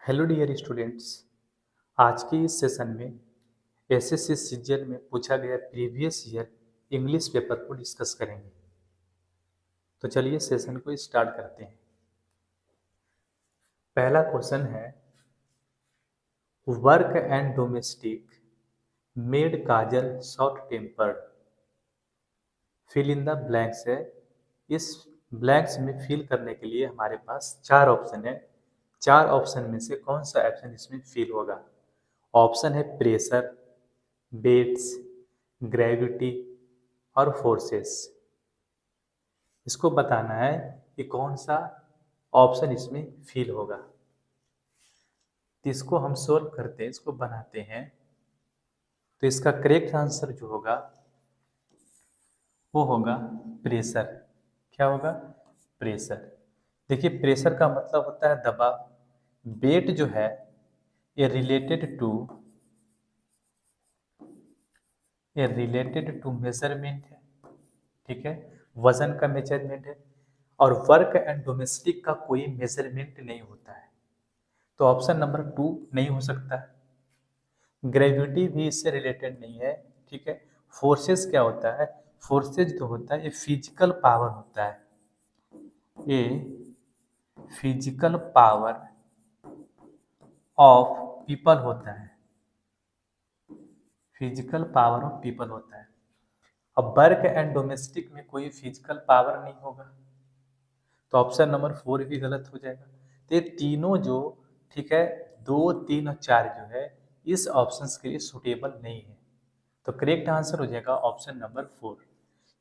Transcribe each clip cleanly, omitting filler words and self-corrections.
Hello dear students. आज के इस सेशन में एसएससी सीजीएल में पूछा गया प्रीवियस ईयर इंग्लिश पेपर को डिस्कस करेंगे। तो चलिए सेशन को स्टार्ट करते हैं। पहला क्वेश्चन है, work and domestic maid Kajal short tempered. Fill in the blanks है। इस ब्लैंक्स में फिल करने के लिए हमारे पास चार ऑप्शन है। चार ऑप्शन में से कौन सा ऑप्शन इसमें फिल होगा? ऑप्शन है प्रेशर, वेट्स, ग्रेविटी और फोर्सेस। इसको बताना है कि कौन सा ऑप्शन इसमें फिल होगा। तो इसको हम सोल्व करते हैं, इसको बनाते हैं। तो इसका करेक्ट आंसर जो होगा वो होगा प्रेशर। क्या होगा? प्रेशर। देखिए, प्रेशर का मतलब होता है दबाव। वेट जो है ये रिलेटेड टू मेजरमेंट है। ठीक है, वजन का मेजरमेंट है। और वर्क एंड डोमेस्टिक का कोई मेजरमेंट नहीं होता है, तो ऑप्शन नंबर 2 नहीं हो सकता है। ग्रेविटी भी इससे रिलेटेड नहीं है। ठीक है, फोर्सेस क्या होता है? फोर्सेस जो होता है ये फिजिकल पावर होता है। ये फिजिकल पावर ऑफ पीपल होता है। फिजिकल पावर ऑफ पीपल होता है। अब वर्क एंड डोमेस्टिक में कोई फिजिकल पावर नहीं होगा, तो ऑप्शन नंबर 4 भी गलत हो जाएगा। तो ये तीनों जो, ठीक है, 2, 3 और 4 जो है इस ऑप्शन के लिए सुटेबल नहीं है। तो करेक्ट आंसर हो जाएगा ऑप्शन नंबर 4।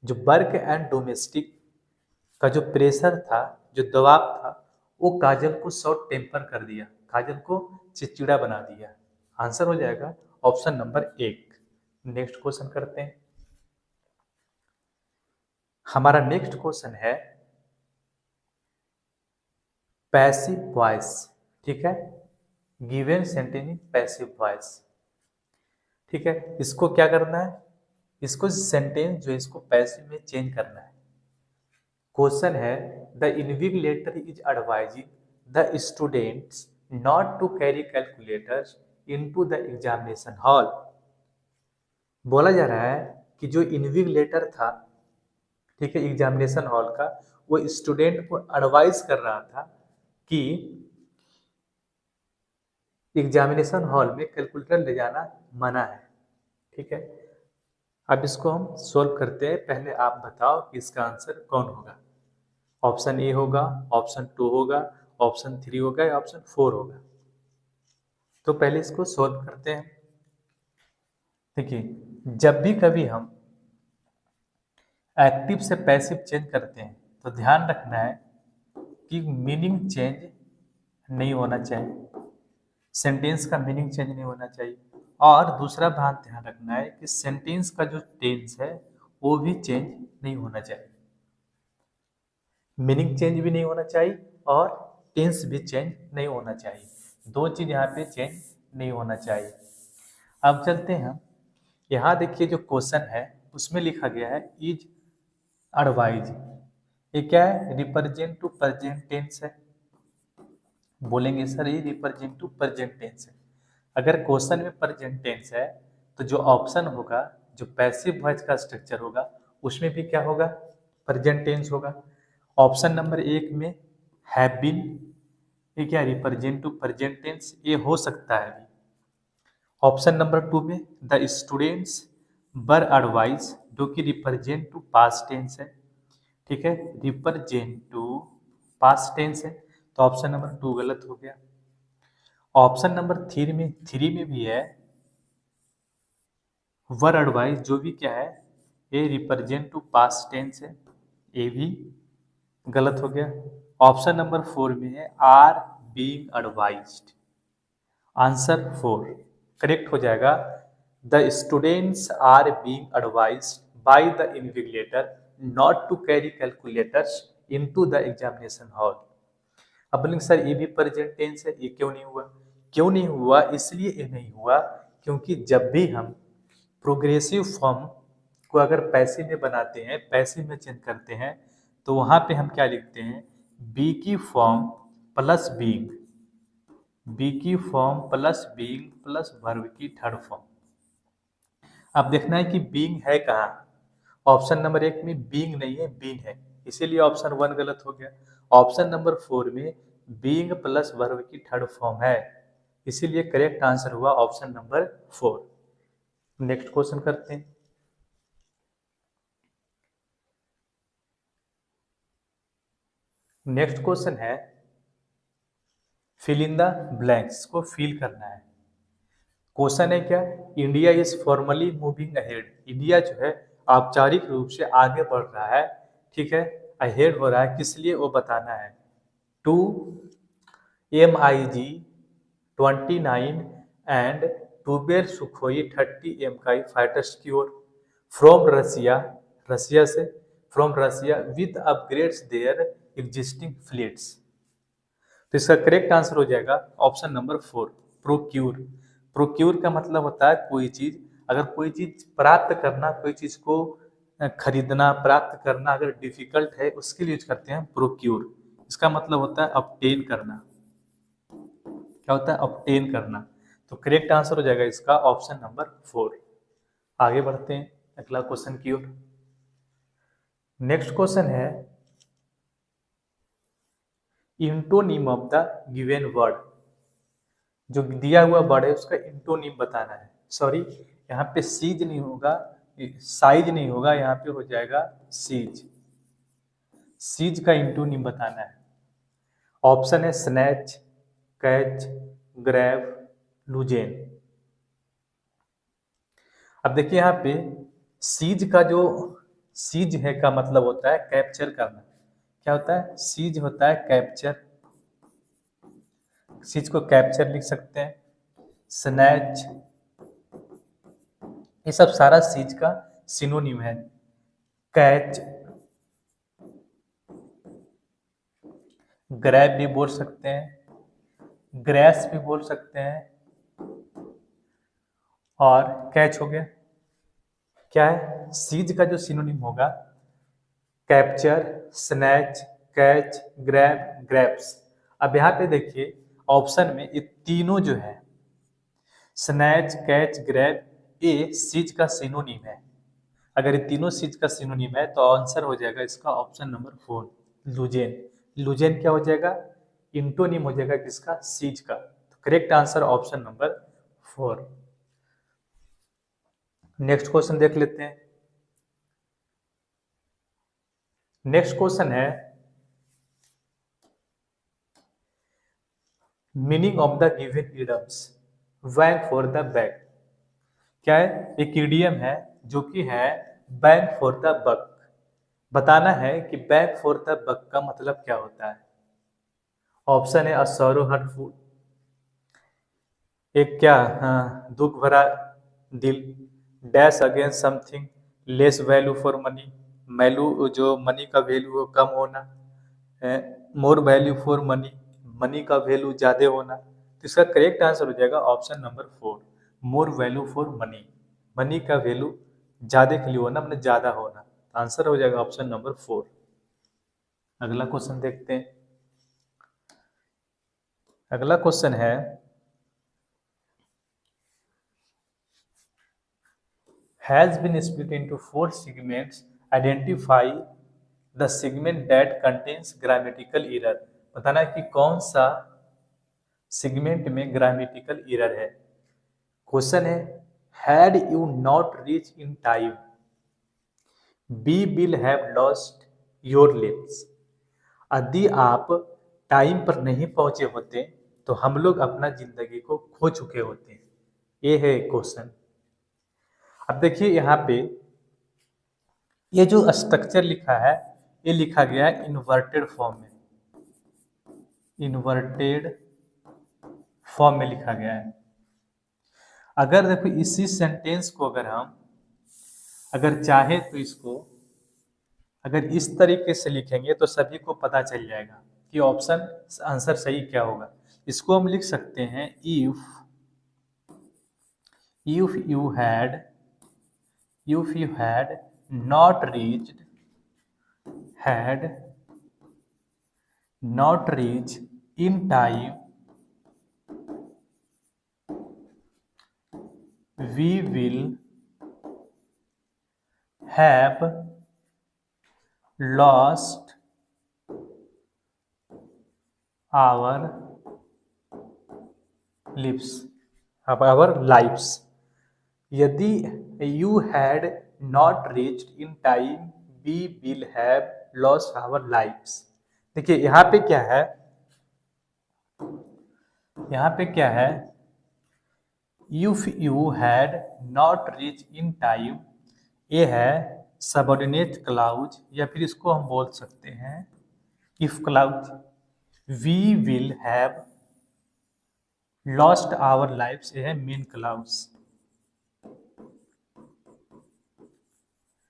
जो वर्क एंड डोमेस्टिक का जो प्रेशर था, जो दबाव था, वो काजल को शॉर्ट टेम्पर कर दिया, काजल को चिड़चिड़ा बना दिया। आंसर हो जाएगा ऑप्शन नंबर 1। नेक्स्ट क्वेश्चन करते हैं। हमारा नेक्स्ट क्वेश्चन है पैसिव वॉइस। ठीक है, गिवन सेंटेंस पैसिव वॉइस। ठीक है, इसको क्या करना है? इसको सेंटेंस जो है इसको पैसिव में चेंज करना है। क्वेश्चन है, the invigilator is advising the students not to carry calculators into the examination hall. बोला जा रहा है कि जो इन्विजिलेटर था, ठीक है, एग्जामिनेशन हॉल का, वो स्टूडेंट को एडवाइस कर रहा था कि एग्जामिनेशन हॉल में कैलकुलेटर ले जाना मना है। ठीक है, अब इसको हम सोल्व करते हैं। पहले आप बताओ कि इसका आंसर कौन होगा। ऑप्शन ए होगा, ऑप्शन 2 होगा, ऑप्शन 3 होगा या ऑप्शन 4 होगा। तो पहले इसको सोल्व करते हैं। देखिए, जब भी कभी हम एक्टिव से पैसिव चेंज करते हैं तो ध्यान रखना है कि मीनिंग चेंज नहीं होना चाहिए, सेंटेंस का मीनिंग चेंज नहीं होना चाहिए। और दूसरा बात ध्यान रखना है कि सेंटेंस का जो टेंस है वो भी चेंज नहीं होना चाहिए। मीनिंग चेंज भी नहीं होना चाहिए और टेंस भी चेंज नहीं होना चाहिए। दो चीज यहाँ पे चेंज नहीं होना चाहिए। अब चलते हैं हम। यहाँ देखिए जो क्वेश्चन है उसमें लिखा गया है इज एडवाइज। ये क्या है? रिप्रेजेंट टू प्रेजेंट टेंस है। बोलेंगे सर ये रिप्रेजेंट टू प्रेजेंट टेंस है। अगर क्वेश्चन में प्रेजेंट टेंस है तो जो ऑप्शन होगा, जो पैसिव वॉइस का स्ट्रक्चर होगा, उसमें भी क्या होगा? प्रेजेंट टेंस होगा। ऑप्शन नंबर 1 में हैव बीन, ये क्या रिप्रेजेंट टू प्रेजेंट टेंस, ये हो सकता है। ऑप्शन नंबर 2 में द स्टूडेंट्स वर एडवाइज, जो कि रिप्रेजेंट टू पास्ट टेंस है। ठीक है, रिप्रेजेंट टू पास्ट टेंस है, तो ऑप्शन नंबर 2 गलत हो गया। ऑप्शन नंबर 3 में भी है वर एडवाइज, जो भी क्या है ये रिप्रेजेंट टू पास्ट टेंस है, ये भी गलत हो गया। ऑप्शन नंबर 4 में है are being advised. Answer 4 correct हो जाएगा। The students are being advised by the invigilator not to carry calculators into the examination hall. अब बोलेंगे सर ये भी प्रेजेंट टेंस है, ये क्यों नहीं हुआ? क्यों नहीं हुआ? इसलिए ये नहीं हुआ क्योंकि जब भी हम प्रोग्रेसिव फॉर्म को अगर पैसिव में बनाते हैं, पैसिव में चेंज करते हैं, तो वहां पे हम क्या लिखते हैं? बी की फॉर्म प्लस बीइंग। बी की form plus being plus verb की थर्ड फॉर्म। अब देखना है कि बीइंग है कहाँ। ऑप्शन नंबर 1 में बीइंग नहीं है, बीन है, इसीलिए ऑप्शन 1 गलत हो गया। ऑप्शन नंबर 4 में बीइंग प्लस वर्ब की थर्ड फॉर्म है, इसीलिए करेक्ट आंसर हुआ ऑप्शन नंबर 4। नेक्स्ट क्वेश्चन करते हैं। नेक्स्ट क्वेश्चन है फिल इन द ब्लैंक्स को फिल करना है। क्वेश्चन है क्या, India is formally moving ahead. India जो है औपचारिक रूप से आगे बढ़ रहा है, ठीक है, अहेड हो रहा है, किस लिए वो बताना है। Two MiG-29 and twelve Sukhoi 30 MKI fighters की ओर फ्रॉम रसिया, रसिया से, from Russia with upgrades their existing fleets. तो इसका करेक्ट आंसर हो जाएगा ऑप्शन नंबर 4, प्रोक्यूर। प्रोक्यूर का मतलब होता है कोई चीज, अगर कोई चीज प्राप्त करना, कोई चीज को खरीदना, प्राप्त करना अगर डिफिकल्ट है, उसके लिए यूज करते हैं प्रोक्यूर। इसका मतलब होता है ऑब्टेन करना। क्या होता है, ऑब्टेन करना। तो करेक्ट आंसर हो जाएगा इसका ऑप्शन नंबर 4। आगे बढ़ते हैं अगला क्वेश्चन की ओर। नेक्स्ट क्वेश्चन है antonym of the given word. जो दिया हुआ वर्ड है उसका इंटोनिम बताना है। सॉरी, यहाँ पे सीज नहीं होगा, साइज नहीं होगा, यहाँ पे हो जाएगा सीज। सीज का इंटोनिम बताना है। ऑप्शन है स्नैच, कैच, ग्रैब, लूजेन। अब देखिए यहाँ पे सीज का जो सीज है का मतलब होता है कैप्चर करना। क्या होता है, सीज होता है कैप्चर, सीज को कैप्चर लिख सकते हैं, स्नैच, ये सब सारा सीज का सिनोनिम है। कैच, ग्रैब भी बोल सकते हैं, ग्रैस भी बोल सकते हैं, और कैच हो गया। क्या है, सीज का जो सिनोनिम होगा capture, snatch, catch, grab, grasps. अब यहाँ पे देखिए ऑप्शन में ये तीनों जो है स्नैच, कैच, ग्रैब, ये सीज का सिनोनिम है। अगर ये तीनों सीज का सिनोनिम है तो आंसर हो जाएगा इसका ऑप्शन नंबर 4, लुजेन। लुजेन क्या हो जाएगा, इंटोनिम हो जाएगा किसका, सीज का। तो correct answer option number 4। Next question देख लेते हैं। नेक्स्ट क्वेश्चन है meaning of the given idioms, bank for the back. क्या है, एक इडियम है जो कि है बैंक फॉर द बक। बताना है कि बैंक फॉर द बक का मतलब क्या होता है। ऑप्शन है अ सॉरो हर्टफुल, एक क्या, हाँ, दुख भरा दिल, dash against something, less value for money, value जो मनी का वैल्यू हो कम होना, more value for money, money का वैल्यू ज्यादा होना। तो इसका करेक्ट आंसर हो जाएगा option number 4, more value for money. Money का वैल्यू ज्यादा के लिए होना, मतलब ज्यादा होना। तो आंसर हो जाएगा ऑप्शन नंबर 4। अगला क्वेश्चन देखते हैं। अगला क्वेश्चन है has been split into 4 segments. Identify the segment that contains grammatical error. बताना है कि कौन सा सेगमेंट में ग्रामेटिकल एरर है। क्वेश्चन है had you not reached in time we will have lost your lives। यदि आप टाइम पर नहीं पहुंचे होते तो हम लोग अपना जिंदगी को खो चुके होते। ये है क्वेश्चन। अब देखिए यहाँ पे ये जो स्ट्रक्चर लिखा है ये लिखा गया है इन्वर्टेड फॉर्म में, इन्वर्टेड फॉर्म में लिखा गया है। अगर देखो इसी सेंटेंस को अगर हम अगर चाहे तो इसको अगर इस तरीके से लिखेंगे तो सभी को पता चल जाएगा कि ऑप्शन आंसर सही क्या होगा। इसको हम लिख सकते हैं if you had not reached in time we will have lost our lives. यदि you had not reached in time, we will have lost our lives. देखिए यहाँ पे क्या है, यहाँ पे क्या है, if you had not reached in time, ये है सबऑर्डिनेट क्लाउज, या फिर इसको हम बोल सकते हैं if clause. we will have lost our lives, ये है मेन क्लाउज.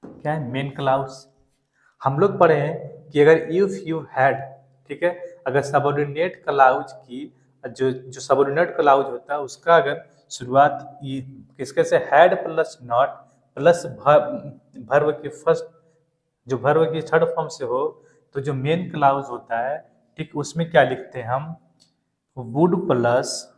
क्या है, मेन क्लाउज. हम लोग पढ़े हैं कि अगर इफ यू हैड, ठीक है, अगर सबऑर्डिनेट क्लाउज की जो सबऑर्डिनेट क्लाउज होता है उसका अगर शुरुआत किसके से, had plus not plus verb की फर्स्ट, जो वर्ब की थर्ड फॉर्म से हो, तो जो मेन क्लाउज होता है, ठीक, उसमें क्या लिखते हैं हम, would plus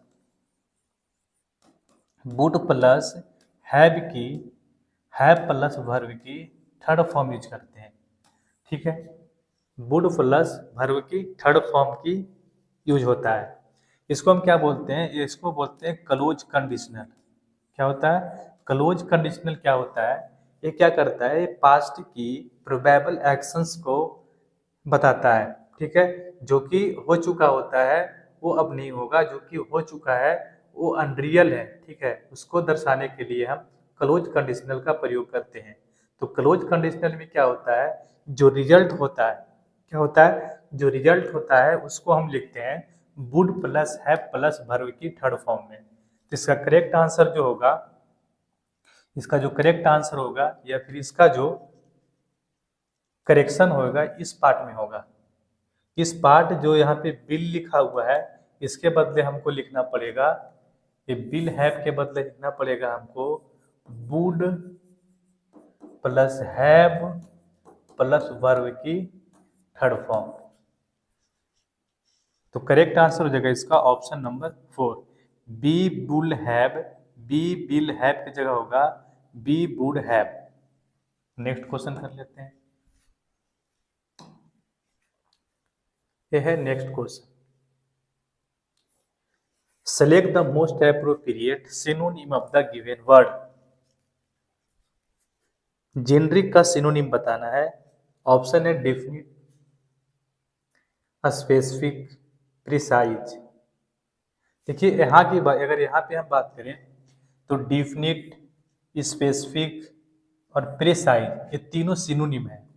have plus verb की थर्ड फॉर्म यूज करते हैं. ठीक है, वुड प्लस वर्ब की थर्ड फॉर्म की यूज होता है. इसको हम क्या बोलते हैं, इसको बोलते हैं क्लोज कंडीशनल. क्या होता है, क्लोज कंडीशनल क्या होता है, ये क्या करता है, पास्ट की प्रोबेबल एक्शंस को बताता है. ठीक है, जो कि हो चुका होता है वो अब नहीं होगा, जो कि हो चुका है वो अनरियल है. ठीक है, उसको दर्शाने के लिए हम क्लोज कंडीशनल का प्रयोग करते हैं. तो क्लोज कंडीशनल में क्या होता है, जो रिजल्ट होता है, क्या होता है, जो रिजल्ट होता है उसको हम लिखते हैं would plus have plus verb की थर्ड फॉर्म में. तो इसका करेक्ट आंसर जो होगा, इसका जो करेक्ट आंसर होगा या फिर इसका जो करेक्शन होगा इस पार्ट में होगा. इस पार्ट जो यहाँ पे बिल लिखा हुआ है, इसके बदले हमको लिखना पड़ेगा, ये बिल हैव के बदले लिखना पड़ेगा हमको would plus have plus verb की थर्ड फॉर्म. तो करेक्ट आंसर हो जाएगा इसका option number 4, B will have. B will have की जगह होगा B would have. Next question कर लेते हैं. ये है next question. Select the most appropriate synonym of the given word. Generic का सिनोनिम बताना है. ऑप्शन है डेफिनिट, स्पेसिफिक, प्रिसाइज. देखिए यहाँ की बात, अगर यहाँ पे हम बात करें तो डेफिनिट, स्पेसिफिक और प्रिसाइज ये तीनों सिनोनिम है.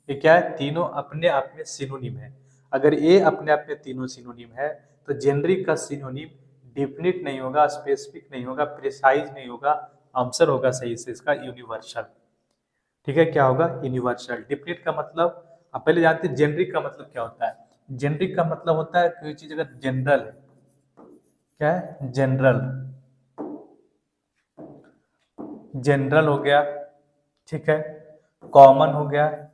ये क्या है, तीनों अपने आप में सिनोनिम है. अगर ये अपने आप में तीनों सिनोनिम है तो जेनरिक का सिनोनिम डेफिनिट नहीं होगा, स्पेसिफिक नहीं होगा, प्रिसाइज नहीं होगा. आंसर होगा सही से इसका यूनिवर्सल. ठीक है, क्या होगा, यूनिवर्सल. डेफिनिट का मतलब आप पहले जानते हैं, जेनरिक का मतलब क्या होता है. जेनरिक का मतलब होता है कोई चीज अगर जनरल है, क्या है, जनरल, जनरल हो गया, ठीक है, कॉमन हो गया,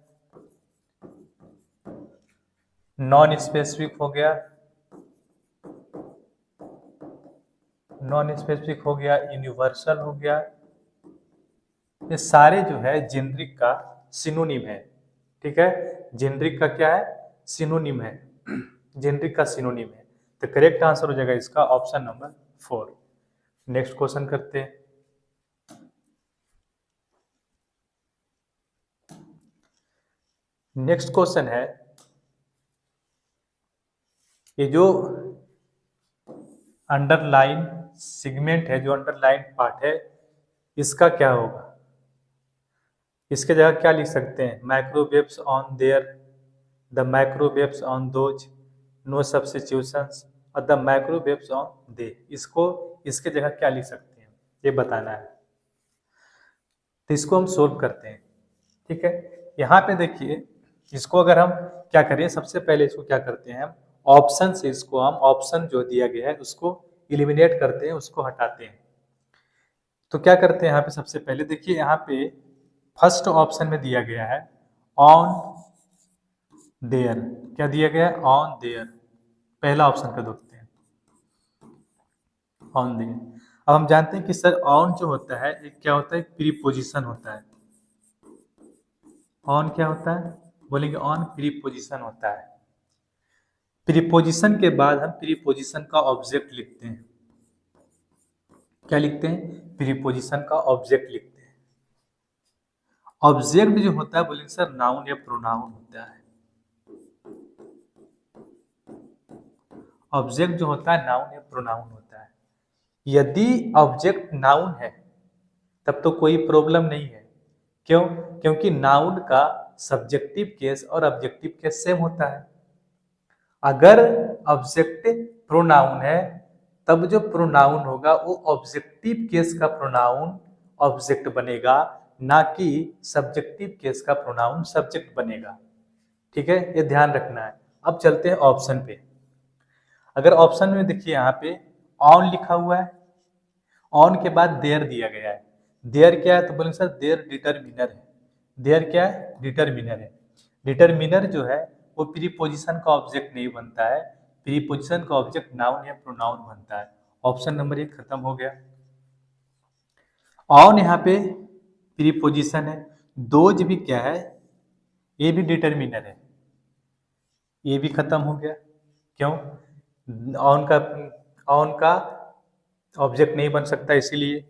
नॉन स्पेसिफिक हो गया, नॉन स्पेसिफिक हो गया, यूनिवर्सल हो गया. ये सारे जो है जेनरिक का सिनोनिम है. ठीक है, जेनरिक का क्या है, सिनोनिम है. जेनरिक का सिनोनिम है. तो करेक्ट आंसर हो जाएगा इसका ऑप्शन नंबर 4. नेक्स्ट क्वेश्चन करते हैं. नेक्स्ट क्वेश्चन है, ये जो अंडरलाइन सेगमेंट है, जो अंडरलाइन पार्ट है, इसका क्या होगा. इसके जगह क्या लिख सकते हैं, microwaves on there, the microwaves on those, no substitutions और द माइक्रोवेव्स ऑन दे. इसको इसके जगह क्या लिख सकते हैं ये बताना है. तो इसको हम सोल्व करते हैं. ठीक है, यहाँ पे देखिए, इसको अगर हम क्या करें, सबसे पहले इसको क्या करते हैं, हम ऑप्शन से इसको, हम ऑप्शन जो दिया गया है उसको इलिमिनेट करते हैं, उसको हटाते हैं. तो क्या करते हैं यहाँ पे, सबसे पहले देखिए यहाँ पे फर्स्ट ऑप्शन में दिया गया है ऑन देयर. क्या दिया गया है, ऑन देयर. पहला ऑप्शन का देखते हैं, ऑन देयर. अब हम जानते हैं कि सर ऑन जो होता है एक क्या होता है, प्रीपोजिशन होता है। ऑन क्या होता है, बोलेंगे ऑन प्रीपोजिशन होता है। प्रीपोजिशन के बाद हम प्रीपोजिशन का ऑब्जेक्ट लिखते हैं। क्या लिखते हैं, प्रीपोजिशन का ऑब्जेक्ट लिखते हैं। ऑब्जेक्ट जो होता है बोलेंगे सर नाउन या प्रोनाउन होता है। ऑब्जेक्ट जो होता है नाउन या प्रोनाउन होता है। यदि ऑब्जेक्ट नाउन है तब तो कोई प्रॉब्लम नहीं है। क्यों, क्योंकि नाउन का सब्जेक्टिव केस और ऑब्जेक्टिव केस सेम होता है। अगर ऑब्जेक्ट प्रोनाउन है तब जो प्रोनाउन होगा वो ऑब्जेक्टिव केस का प्रोनाउन ऑब्जेक्ट बनेगा, ना कि सब्जेक्टिव केस का प्रोनाउन सब्जेक्ट बनेगा। ठीक है, ये ध्यान रखना है। अब चलते हैं ऑप्शन पे। अगर ऑप्शन में देखिए यहाँ पे ऑन लिखा हुआ है, ऑन के बाद देयर दिया गया है। देयर क्या है, तो बोलेंगे सर देयर डिटरमिनर है। देयर क्या है, डिटरमिनर है। डिटरमिनर जो है वो प्रीपोजिशन का ऑब्जेक्ट नहीं बनता है, प्रीपोजिशन का ऑब्जेक्ट नाउन या प्रोनाउन बनता है। ऑप्शन नंबर 1 खत्म हो गया। ऑन यहाँ पे प्रीपोजिशन है, दोज भी क्या है, ये भी डिटरमिनर है, ये भी खत्म हो गया। क्यों, ऑन का ऑब्जेक्ट नहीं बन सकता इसीलिए।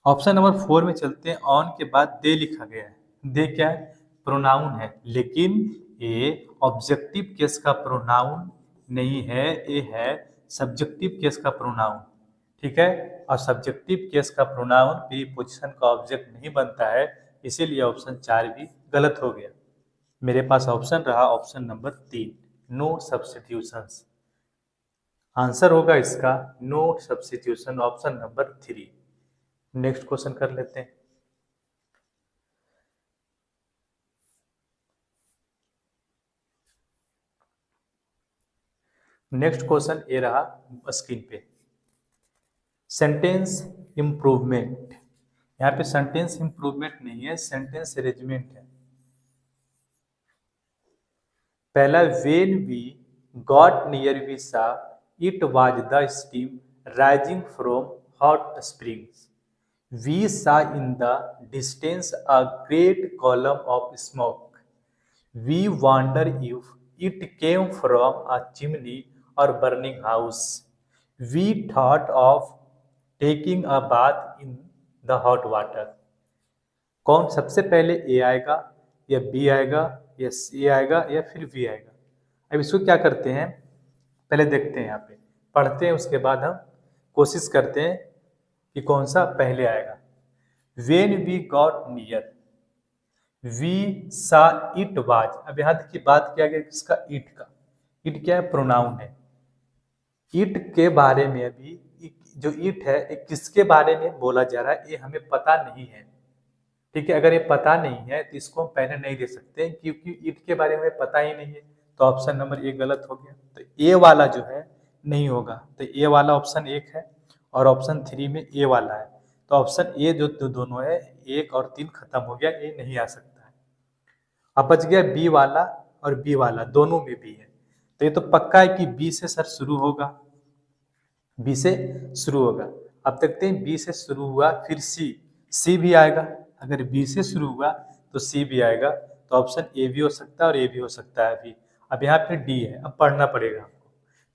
ऑप्शन नंबर 4 में चलते हैं। ऑन के बाद दे लिखा गया है, दे क्या है, प्रोनाउन है, लेकिन ये ऑब्जेक्टिव केस का प्रोनाउन नहीं है, ये है सब्जेक्टिव केस का प्रोनाउन। ठीक है, और सब्जेक्टिव केस का प्रोनाउन प्रीपोजिशन का ऑब्जेक्ट नहीं बनता है, इसीलिए ऑप्शन 4 भी गलत हो गया। मेरे पास ऑप्शन रहा option number 3, no substitutions. Answer होगा इसका no substitution, option number 3। Next question कर लेते हैं। नेक्स्ट क्वेश्चन ये रहा स्क्रीन पे, सेंटेंस इंप्रूवमेंट। यहाँ पे सेंटेंस इंप्रूवमेंट नहीं है, सेंटेंस अरेंजमेंट है। पहला, when we got near we saw it was the steam rising from hot springs. We saw in the distance a great column of smoke. We wonder if it came from a chimney or burning house. We thought of taking a bath in the hot water. कौन सबसे पहले ए आएगा या B आएगा या सी आएगा या फिर वी आएगा? अब इसको क्या करते हैं, पहले देखते हैं, यहाँ पे पढ़ते हैं, उसके बाद हम कोशिश करते हैं कि कौन सा पहले आएगा। When we got near, we saw it was. अब यहाँ देखिए बात किया गया किसका, इट का। इट क्या है, प्रोनाउन है। इट के बारे में अभी जो इट है ये किसके बारे में बोला जा रहा है ये हमें पता नहीं है। ठीक है, अगर ये पता नहीं है तो इसको हम पहले नहीं दे सकते, क्योंकि इट के बारे में पता ही नहीं है। तो ऑप्शन नंबर 1 गलत हो गया। तो ए वाला जो है नहीं होगा, तो ए वाला ऑप्शन 1 है और ऑप्शन 3 में ए वाला है। तो ऑप्शन ए जो दोनों है 1 और 3 खत्म हो गया, ए नहीं आ सकता है। अब बच गया बी वाला और बी वाला, दोनों में बी है। तो ये तो पक्का है कि बी से सर शुरू होगा, बी से शुरू होगा। अब देखते हैं बी से शुरू हुआ फिर सी भी आएगा। अगर बी से शुरू हुआ तो सी भी आएगा, तो ऑप्शन ए भी हो सकता है और ए भी हो सकता है अभी। अब यहाँ पे डी है, अब पढ़ना पड़ेगा आपको।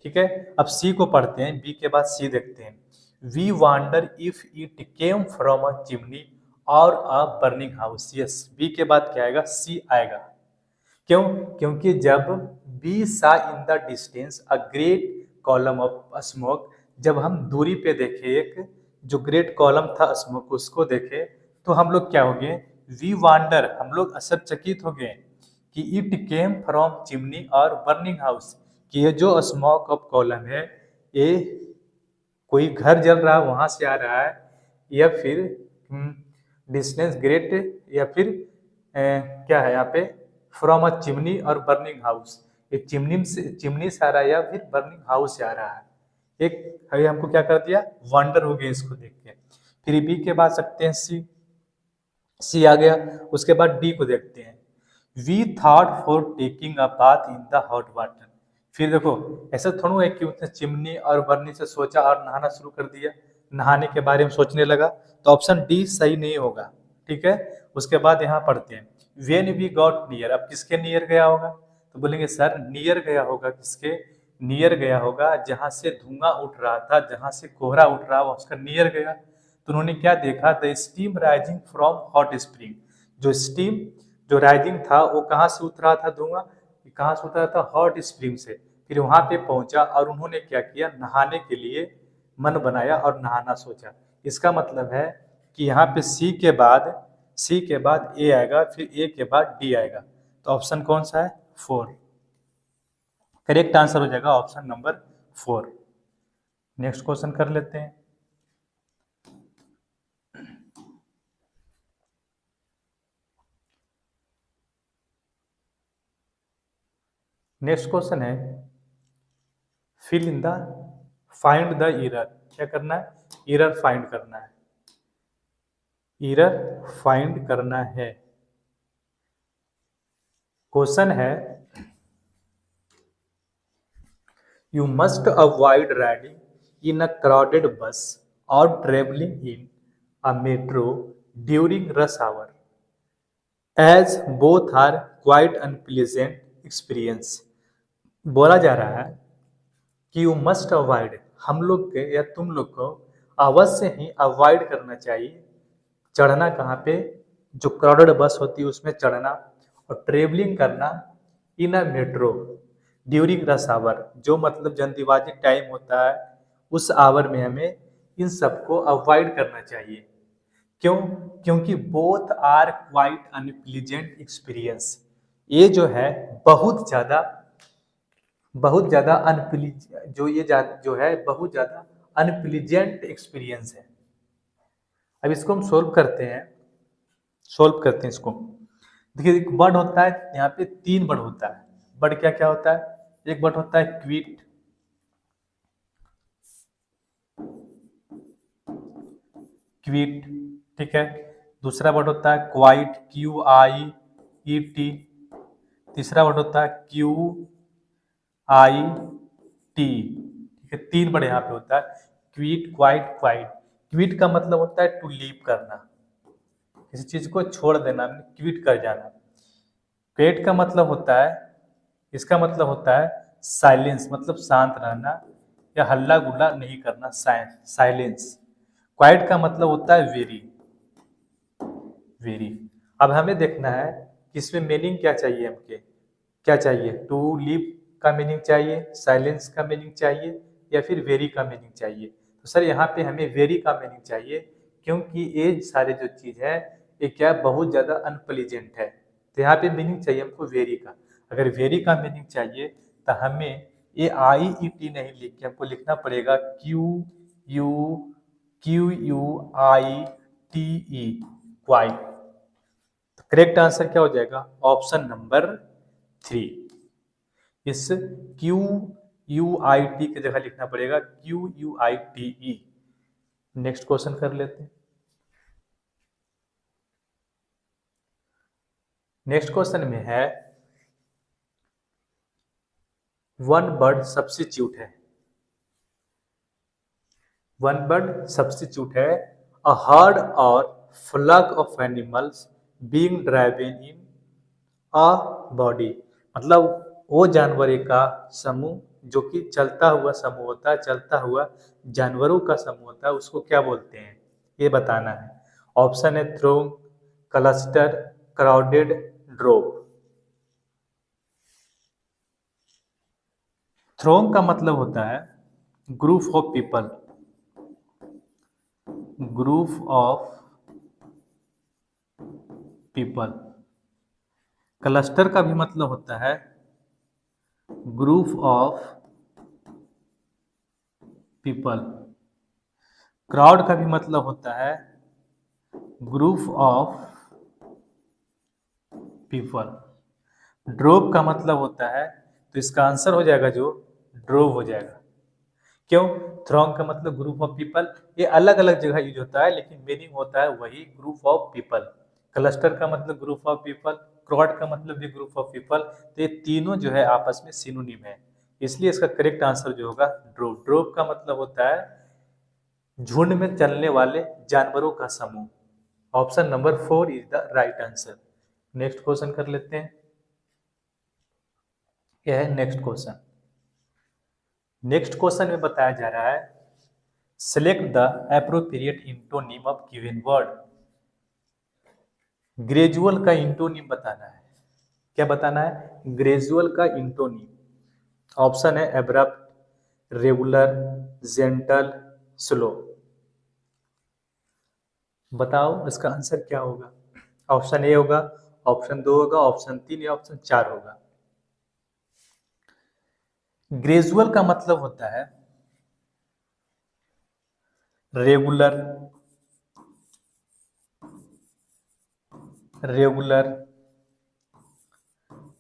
ठीक है, अब सी को पढ़ते हैं, बी के बाद सी देखते हैं। We wonder if it came from a chimney or a burning house. Yes, B के बाद क्या आएगा, सी आएगा। क्यों, क्योंकि जब बी सा in the distance a great column of smoke, जब हम दूरी पे देखे एक जो ग्रेट कॉलम था स्मोक उसको देखे, तो हम लोग क्या हो गए, वी वांडर, हम लोग आश्चर्यचकित हो गए कि it came from chimney or burning house, कि ये जो स्मोक ऑफ कॉलम है ये कोई घर जल रहा है वहां से आ रहा है, या फिर डिस्टेंस ग्रेट, या फिर क्या है यहाँ पे from a chimney or burning house. ये चिमनी से आ रहा है या फिर बर्निंग हाउस से आ रहा है। एक अभी हमको क्या कर दिया, वंडर हो गया इसको देख के। फिर बी के बाद सकते हैं सी आ गया। उसके बाद डी को देखते हैं। We thought for taking a bath in the hot water. फिर देखो ऐसा थोड़ा है कि उसने चिमनी और बर्नी से सोचा और नहाना शुरू कर दिया, नहाने के बारे में सोचने लगा, तो ऑप्शन डी सही नहीं होगा। ठीक है, उसके बाद यहाँ पढ़ते हैं वेन वी गॉट नियर। अब किसके नियर गया होगा, तो बोलेंगे सर नियर गया होगा किसके, नियर गया होगा जहां से धुआं उठ रहा था, जहां से कोहरा उठ रहा था उसका नियर गया। तो उन्होंने क्या देखा, the steam rising from hot spring. जो स्टीम जो राइजिंग था वो कहाँ से उठ रहा था, धुआं कहाँ से उठ रहा था, हॉट स्प्रिंग से। फिर वहां पे पहुंचा और उन्होंने क्या किया, नहाने के लिए मन बनाया और नहाना सोचा। इसका मतलब है कि यहाँ पे सी के बाद ए आएगा, फिर ए के बाद डी आएगा। तो ऑप्शन कौन सा है, 4। करेक्ट आंसर हो जाएगा ऑप्शन नंबर 4। नेक्स्ट क्वेश्चन कर लेते हैं। नेक्स्ट क्वेश्चन है fill in the find the error. क्या करना है, एरर फाइंड करना है, एरर फाइंड करना है। क्वेश्चन है you must avoid riding in a crowded bus और travelling in a metro during rush hour as both are quite unpleasant experience. बोला जा रहा है कि यू मस्ट अवॉइड, हम लोग के या तुम लोग को अवश्य ही अवॉइड करना चाहिए चढ़ना, कहाँ पे, जो क्राउडेड बस होती है उसमें चढ़ना, और ट्रेवलिंग करना इन a metro during rush our, जो मतलब जल्दीबाजी टाइम होता है उस आवर में हमें इन सबको अवॉइड करना चाहिए। क्यों, क्योंकि both are quite unpleasant experience. ये जो है बहुत ज़्यादा अनप्लीज जो ये जो है बहुत ज़्यादा अनप्लीजेंट एक्सपीरियंस है। अब इसको हम सोल्व करते हैं इसको। देखिए एक वर्ड होता है, यहाँ पे 3 वर्ड होता है। वर्ड क्या क्या होता है, एक वर्ड होता है क्विट, क्विट, ठीक है। दूसरा वर्ड होता है क्वाइट, QIET। तीसरा वर्ड होता है QIT, ठीक है। 3 वर्ड यहाँ पे होता है, क्विट, क्वाइट, क्वाइट। क्विट का मतलब होता है टू लीव करना, किसी चीज को छोड़ देना, क्विट कर जाना। क्वेट का मतलब होता है, इसका मतलब होता है साइलेंस, मतलब शांत रहना या हल्ला गुल्ला नहीं करना, साइलेंस। क्वाइट का मतलब होता है वेरी, वेरी। अब हमें देखना है कि इसमें मीनिंग क्या चाहिए, हमके क्या चाहिए, टू लिव का मीनिंग चाहिए, साइलेंस का मीनिंग चाहिए, या फिर वेरी का मीनिंग चाहिए। तो सर यहाँ पे हमें वेरी का मीनिंग चाहिए, क्योंकि ये सारे जो चीज है ये क्या बहुत ज्यादा अनप्लीजेंट है। तो यहाँ पे मीनिंग चाहिए हमको वेरी का। अगर वेरी का मीनिंग चाहिए तो हमें AIET नहीं लिख के हमको लिखना पड़ेगा QUITE, क्वाइट। तो करेक्ट आंसर क्या हो जाएगा, ऑप्शन नंबर 3। इस QUIT की जगह लिखना पड़ेगा QUITE। नेक्स्ट क्वेश्चन कर लेते हैं। नेक्स्ट क्वेश्चन में है वन बर्ड सब्स्टिट्यूट है, वन बर्ड सब्स्टिट्यूट है a herd or flock of animals being driven in a body. मतलब वो जानवर का समूह जो कि चलता हुआ समूह होता है, चलता हुआ जानवरों का समूह होता है, उसको क्या बोलते हैं ये बताना है। ऑप्शन है थ्रोंग, क्लस्टर, क्राउडेड, ड्रोव। थ्रोंग का मतलब होता है group of people, group of people. Cluster का भी मतलब होता है ग्रुप ऑफ पीपल। क्राउड का भी मतलब होता है ग्रुप ऑफ पीपल। ड्रोव का मतलब होता है, तो इसका आंसर हो जाएगा जो ड्रोव हो जाएगा। क्यों, थ्रोंग का मतलब ग्रुप ऑफ पीपल, ये अलग अलग जगह यूज होता है लेकिन मीनिंग होता है वही, ग्रुप ऑफ पीपल। क्लस्टर का मतलब ग्रुप ऑफ पीपल, क्राउड का मतलब भी ग्रुप ऑफ पीपल। तो ये तीनों जो है आपस में सिनोनिम है, इसलिए इसका करेक्ट आंसर जो होगा ड्रोव। ड्रोव का मतलब होता है झुंड में चलने वाले जानवरों का समूह। Option number 4 is the right answer. Next question कर लेते हैं। यह है नेक्स्ट क्वेश्चन। नेक्स्ट क्वेश्चन में बताया जा रहा है select the appropriate antonym of given word. Gradual का इंटोनिम बताना है। क्या बताना है? ग्रेजुअल का इंटोनिम। ऑप्शन है एब्रप्ट, रेगुलर, जेंटल, स्लो। बताओ इसका आंसर क्या होगा? ऑप्शन ए होगा, ऑप्शन 2 होगा, ऑप्शन 3 या ऑप्शन 4 होगा। ग्रेजुअल का मतलब होता है रेगुलर,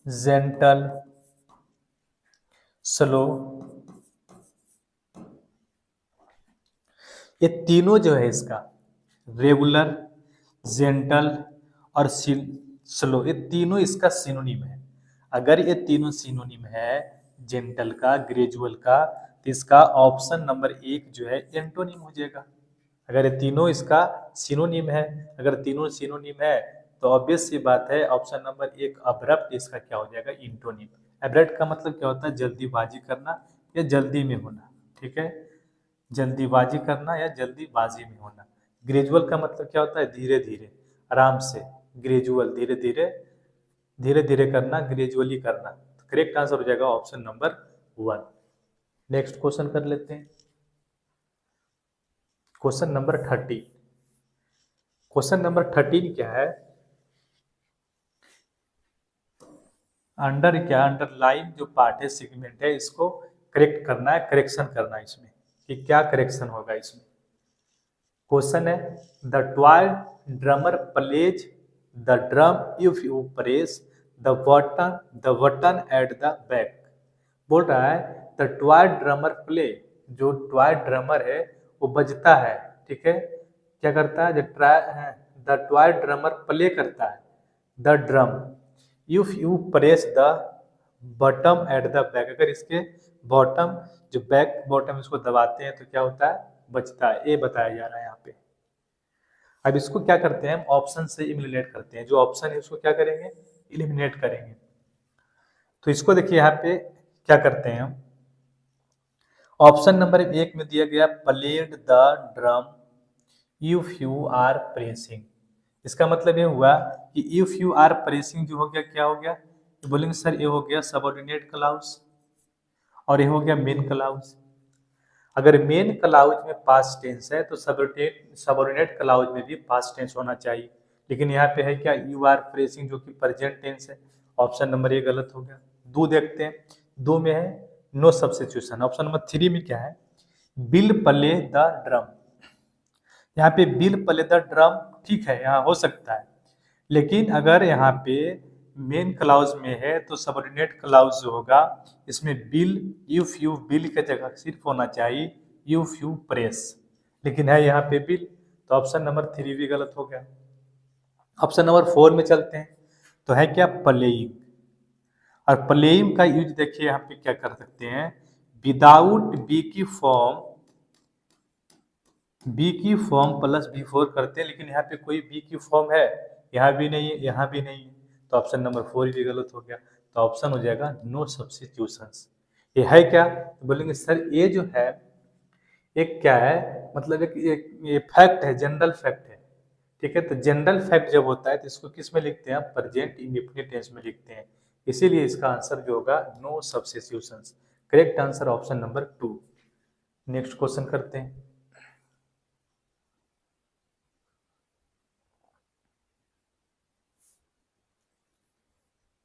जेंटल, स्लो। ये तीनों जो है इसका रेगुलर, जेंटल और स्लो, ये तीनों इसका सिनोनिम है। अगर ये तीनों सिनोनिम है जेंटल का, ग्रेजुअल का, तो इसका ऑप्शन नंबर 1 जो है एंटोनिम हो जाएगा। अगर ये तीनों इसका सिनोनिम है, अगर तीनों सिनोनिम है तो ऑब्वियस सी बात है ऑप्शन नंबर 1 अब्रप्ट इसका क्या हो जाएगा? इंटोनिम। एब्रप्ट का मतलब क्या होता है? जल्दीबाजी करना या जल्दी में होना। ठीक है, जल्दीबाजी करना या जल्दीबाजी में होना। ग्रेजुअल का मतलब क्या होता है? धीरे धीरे, आराम से। ग्रेजुअल धीरे धीरे, धीरे धीरे करना, ग्रेजुअली करना। तो करेक्ट आंसर हो जाएगा ऑप्शन नंबर 1। नेक्स्ट क्वेश्चन कर लेते हैं। Question number 13। क्वेश्चन नंबर 13 क्या है? अंडरलाइन जो पार्ट है, सेगमेंट है, इसको करेक्ट करना है, करेक्शन करना है इसमें कि क्या करेक्शन होगा इसमें। क्वेश्चन है the toy drummer plays the drum if you press the button at the back. बोल रहा है द टॉय ड्रमर प्ले, जो टॉय ड्रमर है वो बजता है। ठीक है, क्या करता है? द टॉय ड्रमर प्ले करता है the drum if you press the button at the back. अगर इसके बॉटम, जो बैक बॉटम इसको दबाते हैं तो क्या होता है? बचता है। ये बताया जा रहा है यहाँ पे। अब इसको क्या करते हैं? हम ऑप्शन से इलिमिनेट करते हैं। जो ऑप्शन है उसको क्या करेंगे? इलिमिनेट करेंगे। तो इसको देखिए यहाँ पे क्या करते हैं हम। ऑप्शन नंबर 1 में दिया गया played the drum if you are pressing. इसका मतलब ये हुआ कि इफ यू आर प्रेसिंग जो हो गया, क्या हो गया? तो बोलेंगे सर ये हो गया सबऑर्डिनेट क्लाउज और ये हो गया मेन क्लाउज। अगर मेन क्लाउज में पास्ट टेंस है तो सबऑर्डिनेट क्लाउज में भी पास्ट टेंस होना चाहिए। लेकिन यहाँ पे है क्या? यू आर प्रेसिंग जो कि प्रेजेंट टेंस है। ऑप्शन नंबर 1 गलत हो गया। 2 देखते हैं, 2 में है नो सब्स्टिट्यूशन। ऑप्शन नंबर 3 में क्या है? Bill play the drum. यहाँ पे बिल प्ले द ड्रम ठीक है, यहाँ हो सकता है, लेकिन अगर यहाँ पे मेन क्लाउज में है तो सबऑर्डिनेट क्लाउज जो होगा इसमें बिल, इफ यू, बिल की जगह सिर्फ होना चाहिए इफ यू प्रेस, लेकिन है यहाँ पे बिल। तो ऑप्शन नंबर 3 भी गलत हो गया। ऑप्शन नंबर 4 में चलते हैं। तो है क्या? प्लेइंग। और प्लेइंग का यूज देखिए यहाँ पे क्या कर सकते हैं? विदाउट बी की फॉर्म, बी की फॉर्म प्लस B4 करते हैं, लेकिन यहाँ पे कोई बी की फॉर्म है? यहाँ भी नहीं है, यहाँ भी नहीं है। तो ऑप्शन नंबर 4 भी गलत हो गया। तो ऑप्शन हो जाएगा नो सब्स्टिट्यूशंस। ये है क्या? तो बोलेंगे सर ये जो है एक क्या है? मतलब ये फैक्ट है, जनरल फैक्ट है। ठीक है, तो जनरल फैक्ट जब होता है तो इसको किस में लिखते हैं? प्रेजेंट इंडेफिनिट टेंस में लिखते हैं। इसीलिए इसका आंसर जो होगा no substitutions. Correct answer option number 2। Next question करते हैं।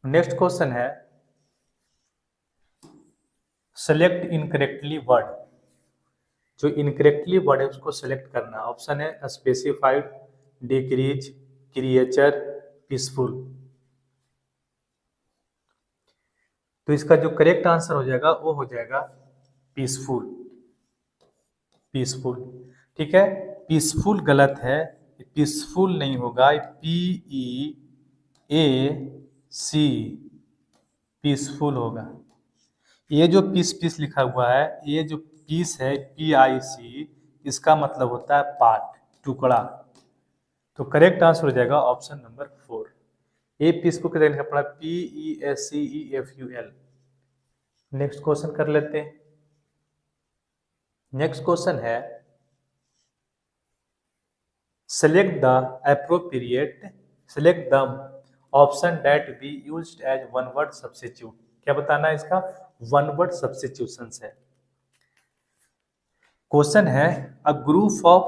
नेक्स्ट क्वेश्चन है सेलेक्ट इनकरेक्टली वर्ड। जो इनकरेक्टली वर्ड है उसको सेलेक्ट करना। ऑप्शन है स्पेसिफाइड, डिक्रीज, क्रिएचर, पीसफुल। तो इसका जो करेक्ट आंसर हो जाएगा वो हो जाएगा पीसफुल। पीसफुल, ठीक है। पीसफुल गलत है, पीसफुल नहीं होगा, PEAC, पीसफुल होगा। ये जो पीस पीस लिखा हुआ है, ये जो पीस है PIC, इसका मतलब होता है पार्ट, टुकड़ा। तो करेक्ट आंसर हो जाएगा ऑप्शन नंबर 4। ये पीस को क्या लिखा पड़ा, PESCEFUL। नेक्स्ट क्वेश्चन कर लेते हैं। नेक्स्ट क्वेश्चन है, select the appropriate, select the option that be used as one word substitute. क्या बताना है इसका, वन वर्ड सब्स्टिट्यूशन है। क्वेश्चन है, अ ग्रुप ऑफ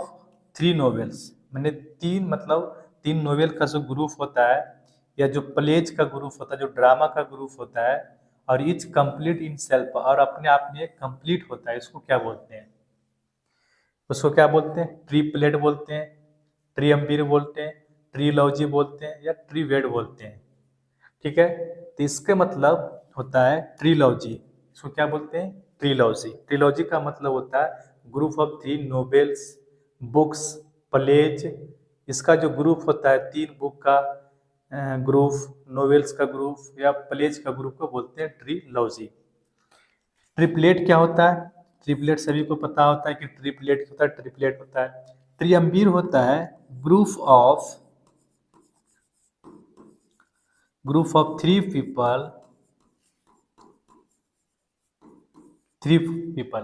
3 नोवेल्स, मैंने तीन नोवेल का जो ग्रुप होता है, या जो प्लेज का ग्रुप होता है, जो ड्रामा का ग्रुप होता है, और इच कंप्लीट इन सेल्फ, और अपने आप में कंप्लीट होता है, इसको क्या बोलते हैं? उसको क्या बोलते हैं? ट्रीप्लेट बोलते हैं, ट्रियम्वीर बोलते हैं, ट्रीलॉजी बोलते हैं, या ट्रीवेड बोलते हैं। ठीक है, तो इसके मतलब होता है ट्रीलॉजी। इसको क्या बोलते हैं? ट्रीलॉजी। ट्रीलॉजी का मतलब होता है group of 3 novels, books, plays. इसका जो ग्रुप होता है 3 बुक का ग्रुप, नोवेल्स का ग्रुप या प्लेज का ग्रुप को बोलते हैं ट्रीलॉजी। ट्रिपलेट क्या होता है? ट्रिपलेट सभी को पता होता है कि ट्रिपलेट होता है, ट्रिपलेट होता है। ट्रियम्वीर होता है ग्रुप ऑफ 3 पीपल, 3 पीपल।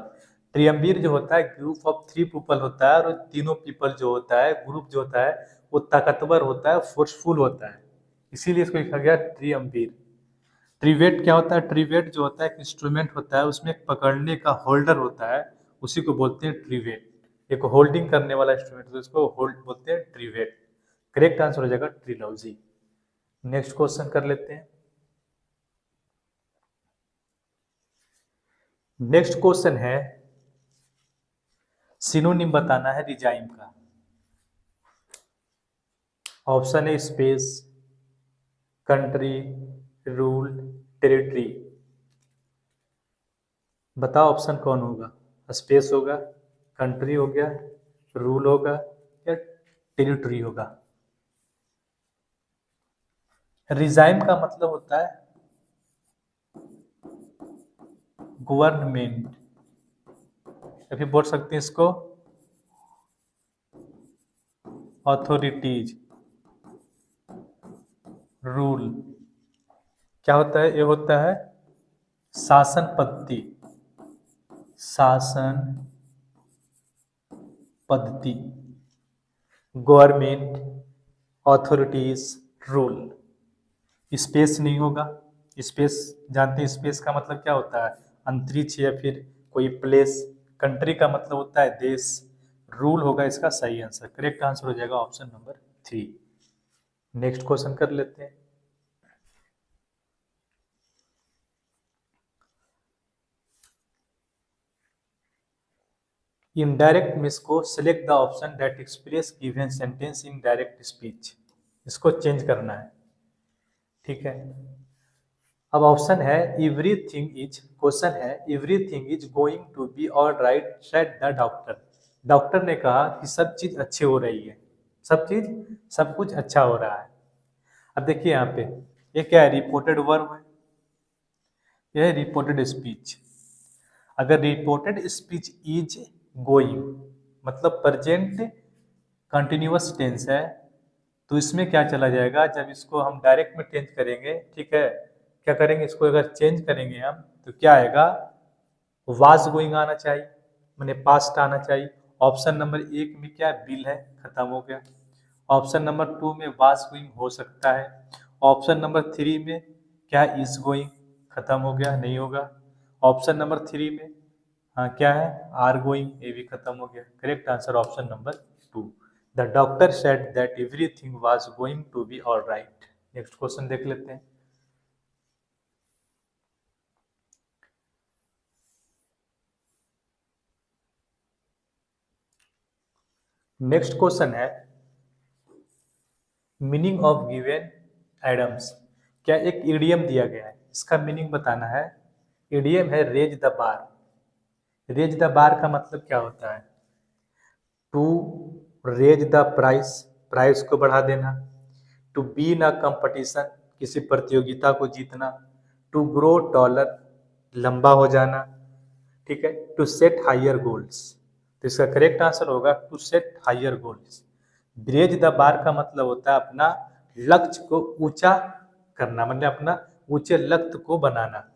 ट्रियम्वीर जो होता है ग्रुप ऑफ 3 पीपल होता है, और तीनों पीपल जो होता है, ग्रुप जो होता है, वो ताकतवर होता है, फोर्सफुल होता है, इसीलिए इसको लिखा गया ट्रियम्वीर। ट्रीवेट क्या होता है? ट्रीवेट जो होता है एक इंस्ट्रूमेंट होता है, उसमें एक पकड़ने का होल्डर होता है, उसी को बोलते हैं ट्रीवेट। एक होल्डिंग करने वाला इंस्ट्रूमेंट, तो इसको होल्ड बोलते हैं ट्रीवेट। करेक्ट आंसर हो जाएगा ट्रीलॉजी। नेक्स्ट क्वेश्चन कर लेते हैं। नेक्स्ट क्वेश्चन है, सिनोनिम बताना है रिजाइम का। ऑप्शन है स्पेस, कंट्री, रूल, टेरिटरी। बताओ ऑप्शन कौन होगा? स्पेस होगा, कंट्री हो गया, रूल होगा, या टेरिटरी होगा? रिजाइम का मतलब होता है गवर्नमेंट, या फिर बोल सकते हैं इसको अथॉरिटीज, रूल। क्या होता है? ये होता है शासन पद्धति, शासन पद्धति, गवर्नमेंट, अथॉरिटीज, रूल। स्पेस नहीं होगा। स्पेस जानते हैं, स्पेस का मतलब क्या होता है? अंतरिक्ष या फिर कोई प्लेस। कंट्री का मतलब होता है देश। रूल होगा इसका सही आंसर। करेक्ट आंसर हो जाएगा ऑप्शन नंबर 3। नेक्स्ट क्वेश्चन कर लेते हैं। इनडायरेक्ट मीन्स को select the option that express given sentence in direct speech. इसको चेंज करना है। ठीक है, अब ऑप्शन है एवरीथिंग इज, क्वेश्चन है everything is going to be all right said the doctor. Doctor ने कहा कि सब चीज अच्छी हो रही है, सब कुछ अच्छा हो रहा है। अब देखिए यहाँ पे ये क्या है? रिपोर्टेड वर्ब है, यह है रिपोर्टेड स्पीच। अगर रिपोर्टेड स्पीच इज गोइंग मतलब प्रेजेंट कंटिन्यूअस टेंस है, तो इसमें क्या चला जाएगा? जब इसको हम डायरेक्ट में चेंज करेंगे, ठीक है, क्या करेंगे इसको अगर चेंज करेंगे हम, तो क्या आएगा? वाज गोइंग आना चाहिए, मैंने पास्ट आना चाहिए। ऑप्शन नंबर 1 में क्या बिल है, खत्म हो गया। ऑप्शन नंबर 2 में वाज गोइंग हो सकता है। ऑप्शन नंबर 3 में क्या इज गोइंग, खत्म हो गया, नहीं होगा। ऑप्शन नंबर 3 में हाँ क्या है? आर गोइंग, ये भी खत्म हो गया। Correct answer option number 2। The doctor said that everything was going to be all right. Next question देख लेते हैं। नेक्स्ट क्वेश्चन है मीनिंग ऑफ गिवन एडम्स। क्या एक इडियम दिया गया है, इसका मीनिंग बताना है। इडियम है raise the bar. Raise the bar का मतलब क्या होता है? To raise the price, price को बढ़ा देना। To be in a competition, किसी प्रतियोगिता को जीतना। टू ग्रो टॉलर, लंबा हो जाना, ठीक है। टू सेट हायर गोल्स, तो इसका करेक्ट आंसर होगा to set higher goals. Raise the bar का मतलब होता है अपना लक्ष्य को ऊंचा करना, मतलब अपना ऊंचे लक्ष्य को बनाना।